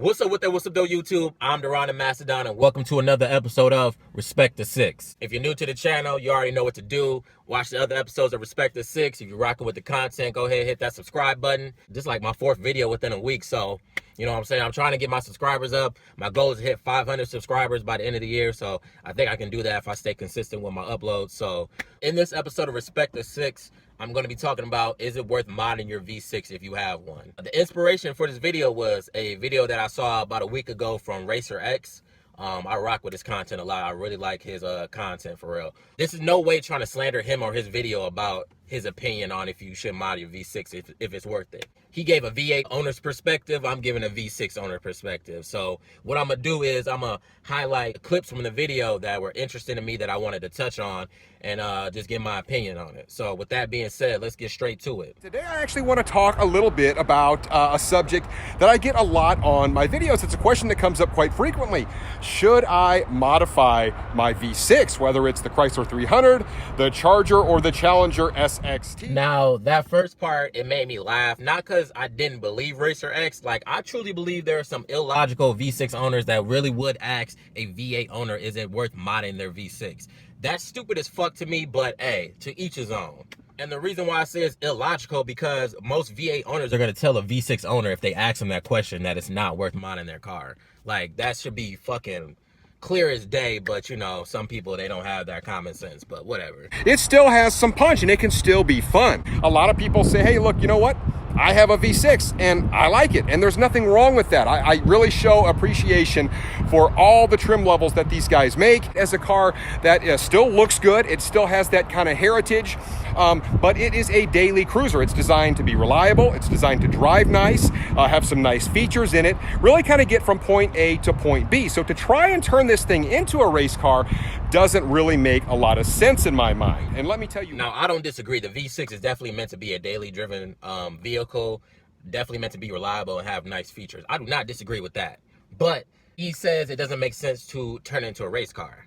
What's up with that? What's up though, YouTube? I'm Deron and Macedon, and welcome to another episode of Respect the Six. If you're new to the channel, you already know what to do. Watch the other episodes of Respect the Six. If you're rocking with the content, go ahead and hit that subscribe button. This is like my 4th video within a week, so you know what I'm saying? I'm trying to get my subscribers up. My goal is to hit 500 subscribers by the end of the year, so I think I can do that if I stay consistent with my uploads. So in this episode of Respect the Six, I'm going to be talking about, is it worth modding your V6 if you have one? The inspiration for this video was a video that I saw about a week ago from Racer X. I rock with his content a lot. I really like his content for real. This is no way trying to slander him or his video about his opinion on if you should mod your V6 if it's worth it. He gave a V8 owner's perspective. I'm giving a V6 owner perspective. So what I'm gonna do is I'm gonna highlight clips from the video that were interesting to me that I wanted to touch on and just give my opinion on it. So with that being said, let's get straight to it. Today I actually want to talk a little bit about a subject that I get a lot on my videos. It's a question that comes up quite frequently. Should I modify my V6, whether it's the Chrysler 300, the Charger, or the Challenger SXT? Now, that first part, it made me laugh. Not because I didn't believe Racer X. Like, I truly believe there are some illogical V6 owners that really would ask a V8 owner, is it worth modding their V6? That's stupid as fuck to me, but hey, to each his own. And the reason why I say it's illogical, because most V8 owners are going to tell a V6 owner if they ask them that question that it's not worth modding their car. Like, that should be fucking clear as day, but you know, some people, they don't have that common sense, but whatever. It still has some punch and it can still be fun. A lot of people say, hey, look, you know what? I have a V6 and I like it, and there's nothing wrong with that. I really show appreciation for all the trim levels that these guys make. As a car that still looks good, it still has that kind of heritage, but it is a daily cruiser. It's designed to be reliable, it's designed to drive nice, have some nice features in it, really kind of get from point A to point B. So to try and turn this thing into a race car doesn't really make a lot of sense in my mind. And let me tell you. Now, I don't disagree. The V6 is definitely meant to be a daily driven vehicle, definitely meant to be reliable and have nice features. I do not disagree with that. But he says it doesn't make sense to turn it into a race car.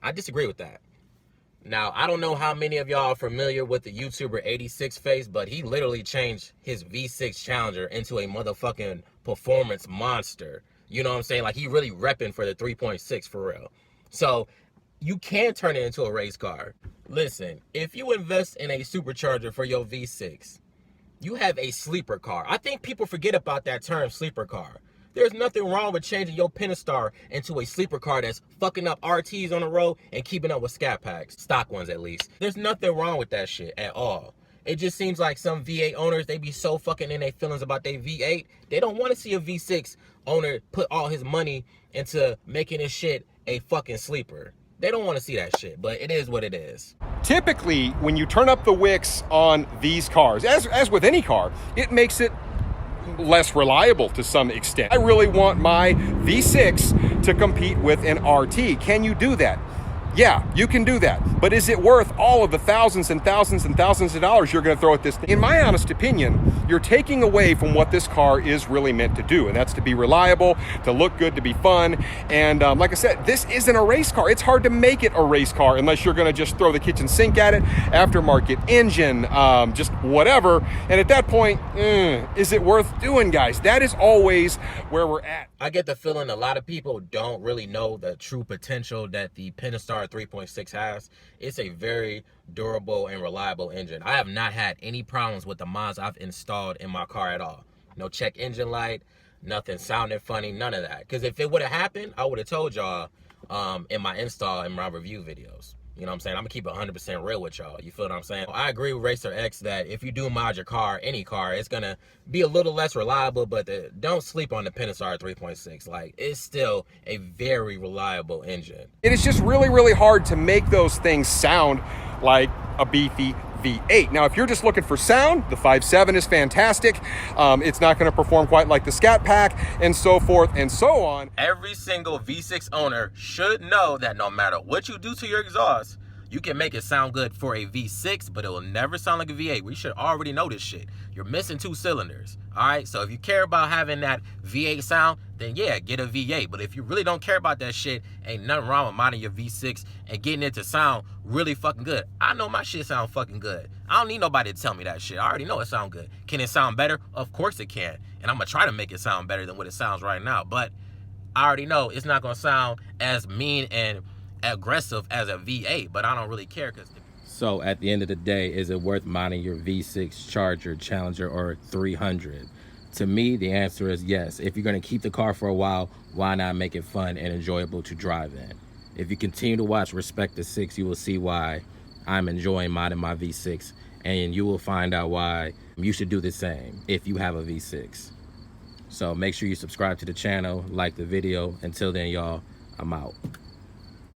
I disagree with that. Now, I don't know how many of y'all are familiar with the YouTuber 86Face, but he literally changed his V6 Challenger into a motherfucking performance monster. You know what I'm saying? Like, he really repping for the 3.6 for real. So you can turn it into a race car. Listen, if you invest in a supercharger for your V6, you have a sleeper car. I think people forget about that term, sleeper car. There's nothing wrong with changing your Pentastar into a sleeper car that's fucking up RTs on the road and keeping up with scat packs, stock ones at least. There's nothing wrong with that shit at all. It just seems like some V8 owners, they be so fucking in their feelings about their V8, they don't want to see a V6 owner put all his money into making his shit a fucking sleeper. They don't want to see that shit, but it is what it is. Typically, when you turn up the wicks on these cars, as with any car, it makes it less reliable to some extent. I really want my V6 to compete with an RT. Can you do that? Yeah, you can do that. But is it worth all of the thousands and thousands and thousands of dollars you're going to throw at this thing? In my honest opinion, you're taking away from what this car is really meant to do, and that's to be reliable, to look good, to be fun. And like I said, this isn't a race car. It's hard to make it a race car unless you're going to just throw the kitchen sink at it, aftermarket engine, just whatever. And at that point, is it worth doing, guys? That is always where we're at. I get the feeling a lot of people don't really know the true potential that the Pentastar 3.6 has. It's a very durable and reliable engine. I have not had any problems with the mods I've installed in my car at all. No check engine light, nothing sounded funny, none of that. Because if it would have happened, I would have told y'all in my install and my review videos. You know what I'm saying? I'm gonna keep it 100% real with y'all. You feel what I'm saying? I agree with Racer X that if you do mod your car, any car, it's gonna be a little less reliable, but don't sleep on the Pentastar 3.6. Like, it's still a very reliable engine. It is just really, really hard to make those things sound like a beefy V8. Now, if you're just looking for sound, the 5.7 is fantastic. It's not going to perform quite like the Scat Pack, and so forth and so on. Every single V6 owner should know that no matter what you do to your exhaust, You can make it sound good for a V6, but it will never sound like a V8. We should already know this shit. You're missing 2 cylinders. All right, so if you care about having that V8 sound, then yeah, get a V8. But if you really don't care about that shit, ain't nothing wrong with modding your V6 and getting it to sound really fucking good. I know my shit sound fucking good. I don't need nobody to tell me that shit. I already know it sound good. Can it sound better? Of course it can. And I'm gonna try to make it sound better than what it sounds right now. But I already know it's not gonna sound as mean and aggressive as a V8, but I don't really care. So at the end of the day, is it worth modding your V6 Charger, Challenger, or 300? To me, the answer is yes. If you're going to keep the car for a while, why not make it fun and enjoyable to drive in? If you continue to watch Respect the 6, you will see why I'm enjoying modding my V6, and you will find out why you should do the same if you have a V6. So make sure you subscribe to the channel, like the video. Until then, y'all, I'm out.